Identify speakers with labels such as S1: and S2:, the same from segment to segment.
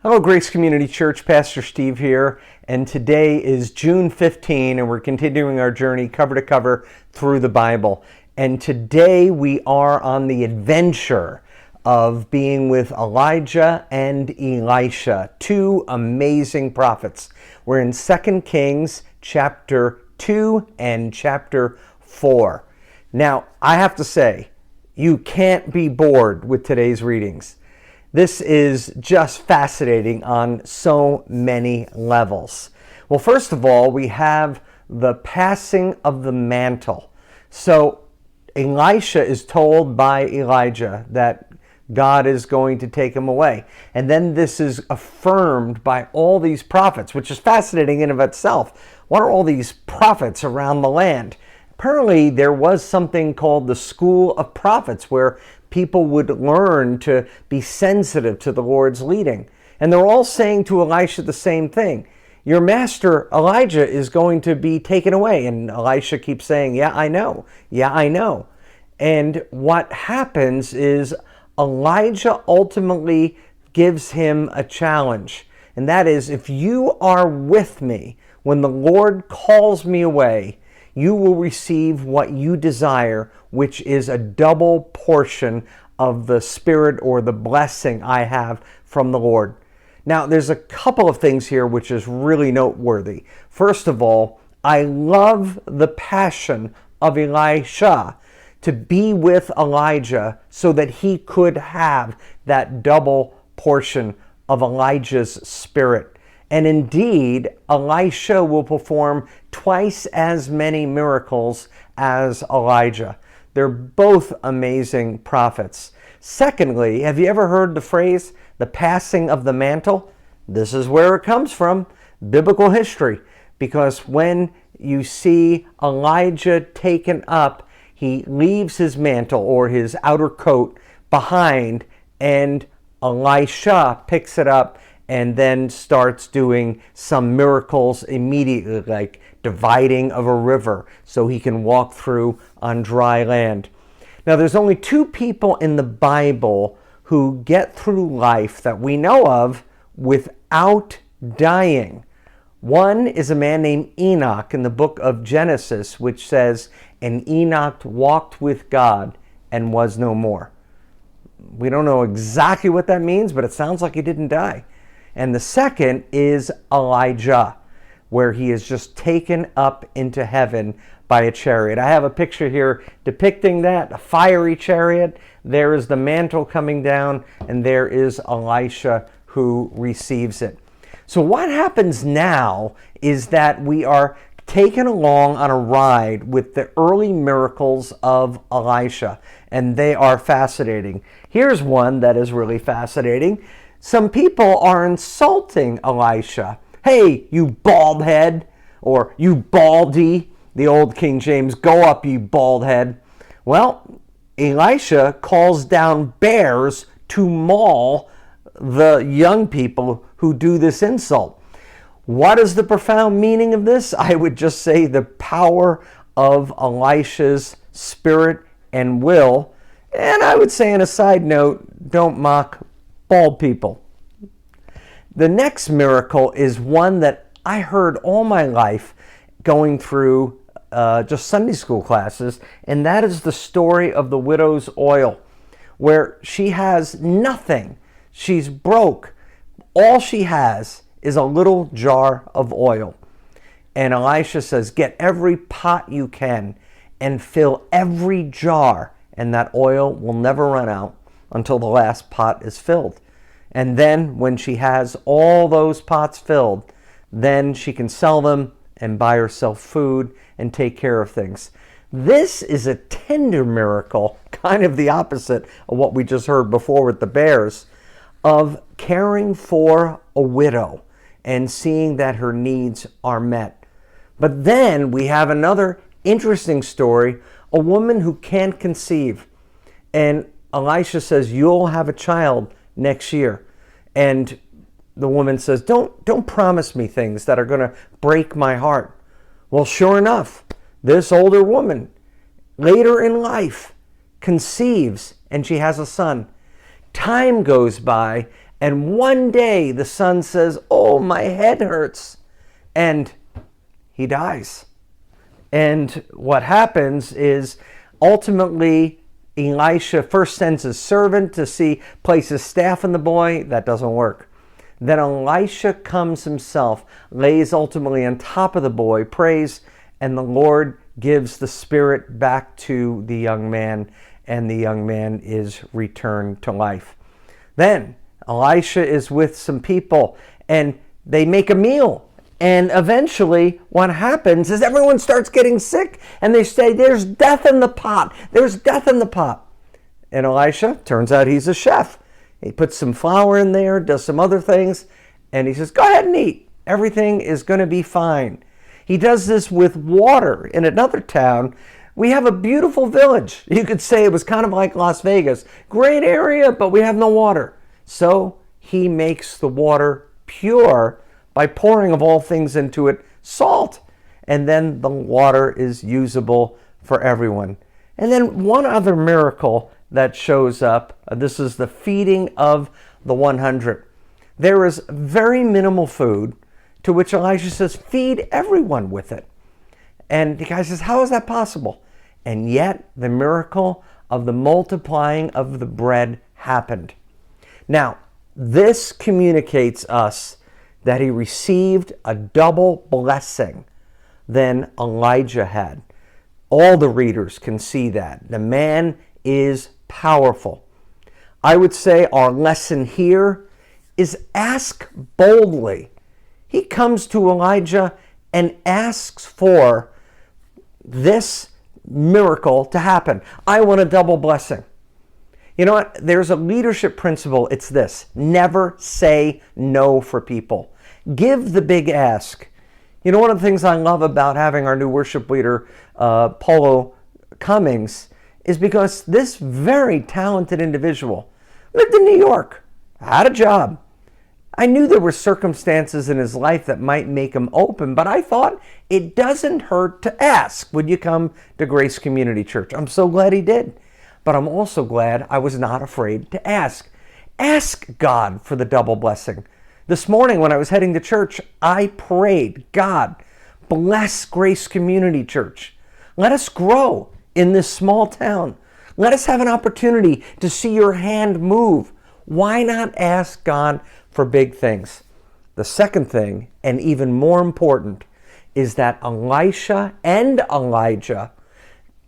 S1: Hello, Grace Community Church. Pastor Steve here, and today is June 15, and we're continuing our journey cover to cover through the Bible. And today we are on the adventure of being with Elijah and Elisha, two amazing prophets. We're in 2 Kings chapter 2 and chapter 4. Now, I have to say, you can't be bored with today's readings. This is just fascinating on so many levels. Well, first of all, we have the passing of the mantle. So Elisha is told by Elijah that God is going to take him away. And then this is affirmed by all these prophets, which is fascinating in of itself. What are all these prophets around the land? Apparently, there was something called the School of Prophets where people would learn to be sensitive to the Lord's leading. And they're all saying to Elisha the same thing. Your master, Elijah, is going to be taken away. And Elisha keeps saying, yeah, I know. Yeah, I know. And what happens is Elijah ultimately gives him a challenge. And that is, if you are with me when the Lord calls me away, you will receive what you desire, which is a double portion of the Spirit or the blessing I have from the Lord. Now, there's a couple of things here which is really noteworthy. First of all, I love the passion of Elisha to be with Elijah so that he could have that double portion of Elijah's spirit. And indeed, Elisha will perform twice as many miracles as Elijah. They're both amazing prophets. Secondly, have you ever heard the phrase, the passing of the mantle? This is where it comes from, biblical history. Because when you see Elijah taken up, he leaves his mantle or his outer coat behind, and Elisha picks it up and then starts doing some miracles immediately, like dividing of a river so he can walk through on dry land. Now, there's only two people in the Bible who get through life that we know of without dying. One is a man named Enoch in the book of Genesis, which says, and Enoch walked with God and was no more. We don't know exactly what that means, but it sounds like he didn't die. And the second is Elijah, where he is just taken up into heaven by a chariot. I have a picture here depicting that, a fiery chariot. There is the mantle coming down, and there is Elisha who receives it. So what happens now is that we are taken along on a ride with the early miracles of Elisha, and they are fascinating. Here's one that is really fascinating. Some people are insulting Elisha. Hey, you bald head, or you baldy, the old King James, go up, you bald head. Well, Elisha calls down bears to maul the young people who do this insult. What is the profound meaning of this? I would just say the power of Elisha's spirit and will. And I would say on a side note, don't mock bald people. The next miracle is one that I heard all my life going through just Sunday school classes, and that is the story of the widow's oil, where she has nothing. She's broke. All she has is a little jar of oil. And Elisha says, get every pot you can and fill every jar, and that oil will never run out until the last pot is filled. And then when she has all those pots filled, then she can sell them and buy herself food and take care of things. This is a tender miracle, kind of the opposite of what we just heard before with the bears, of caring for a widow and seeing that her needs are met. But then we have another interesting story, a woman who can't conceive. And Elisha says, you'll have a child next year. And the woman says, don't promise me things that are going to break my heart. Well, sure enough, this older woman, later in life, conceives and she has a son. Time goes by And one day the son says, "Oh, my head hurts." And he dies. And what happens is ultimately Elisha first sends his servant to place his staff in the boy. That doesn't work. Then Elisha comes himself, lays ultimately on top of the boy, prays, and the Lord gives the spirit back to the young man, and the young man is returned to life. Then Elisha is with some people, and they make a meal. And eventually what happens is everyone starts getting sick, and they say, "There's death in the pot. There's death in the pot." And Elisha, turns out he's a chef. He puts some flour in there, does some other things, and he says, "Go ahead and eat. Everything is going to be fine." He does this with water in another town. We have a beautiful village. You could say it was kind of like Las Vegas. Great area, but we have no water. So he makes the water pure by pouring, of all things, into it salt. And then the water is usable for everyone. And then one other miracle that shows up, this is the feeding of the 100. There is very minimal food, to which Elisha says, "Feed everyone with it." And the guy says, "How is that possible?" And yet the miracle of the multiplying of the bread happened. Now, this communicates us that he received a double blessing than Elijah had. All the readers can see that. The man is powerful. I would say our lesson here is ask boldly. He comes to Elijah and asks for this miracle to happen. I want a double blessing. You know what? There's a leadership principle. It's this: never say no for people. Give the big ask. You know, one of the things I love about having our new worship leader, Paulo Cummings, is because this very talented individual lived in New York, had a job. I knew there were circumstances in his life that might make him open, but I thought it doesn't hurt to ask, "Would you come to Grace Community Church?" I'm so glad he did. But I'm also glad I was not afraid to ask. Ask God for the double blessing. This morning when I was heading to church, I prayed, "God, bless Grace Community Church. Let us grow in this small town. Let us have an opportunity to see your hand move." Why not ask God for big things? The second thing, and even more important, is that Elisha and Elijah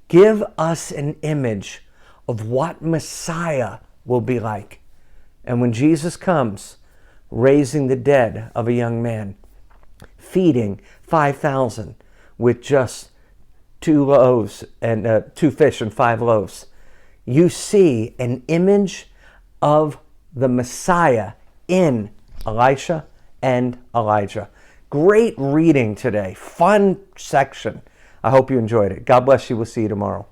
S1: give us an image of what Messiah will be like. And when Jesus comes, raising the dead of a young man, feeding 5,000 with just 2 fish and 5 loaves, you see an image of the Messiah in Elisha and Elijah. Great reading today. Fun section. I hope you enjoyed it. God bless you. We'll see you tomorrow.